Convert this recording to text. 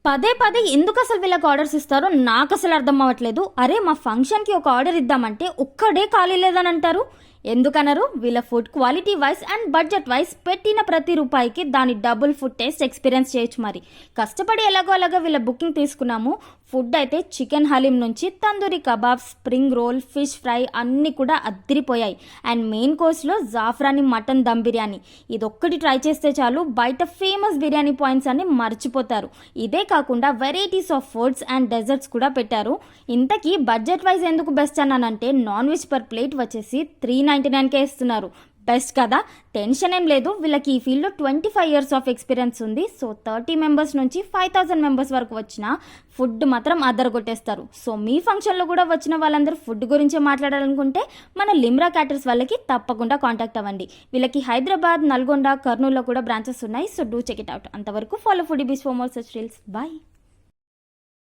పదే పదే ఎందుకు అసలు వీళ్ళకి ఆర్డర్స్ ఇస్తారో నాకు అసలు అర్థం అవ్వట్లేదు. అరే మా ఫంక్షన్కి ఒక ఆర్డర్ ఇద్దామంటే ఒక్కడే ఖాళీ లేదని అంటారు. ఎందుకనరు? వీళ్ళ food quality wise and budget wise పెట్టిన ప్రతి రూపాయికి దాని డబుల్ ఫుడ్ టేస్ట్ ఎక్స్పీరియన్స్ చేయొచ్చు. మరి కష్టపడి ఎలాగో అలాగా వీళ్ళ బుకింగ్ తీసుకున్నాము. ఫుడ్ అయితే చికెన్ హలీం నుంచి tandoori kebab, spring roll, fish fry అన్నీ కూడా అద్దరిపోయాయి. అండ్ మెయిన్ కోర్స్లో జాఫ్రాని మటన్ దమ్ బిర్యానీ, ఇదొక్కటి ట్రై చేస్తే చాలు బయట ఫేమస్ బిర్యానీ పాయింట్స్ అన్ని మర్చిపోతారు. ఇదే కాకుండా varieties of foods and desserts కూడా పెట్టారు. ఇంతకీ బడ్జెట్ వైజ్ ఎందుకు బెస్ట్ అన్నానంటే నాన్ వెజ్ పర్ ప్లేట్ వచ్చేసి 399కే ఇస్తున్నారు. బెస్ట్ కదా, టెన్షన్ ఏం లేదు. వీళ్ళకి ఈ ఫీల్డ్లో 25 years ఆఫ్ ఎక్స్పీరియన్స్ ఉంది. సో 30 members నుంచి 5000 members వరకు వచ్చిన ఫుడ్ మాత్రం అదరగొట్టేస్తారు. సో మీ ఫంక్షన్లో కూడా వచ్చిన వాళ్ళందరూ ఫుడ్ గురించే మాట్లాడాలనుకుంటే మన లిమ్రా క్యాటర్స్ వాళ్ళకి తప్పకుండా కాంటాక్ట్ అవ్వండి. వీళ్ళకి హైదరాబాద్, నల్గొండ, కర్నూలులో కూడా బ్రాంచెస్ ఉన్నాయి. So do check it out. అంతవరకు follow food bees for more such reels. Bye.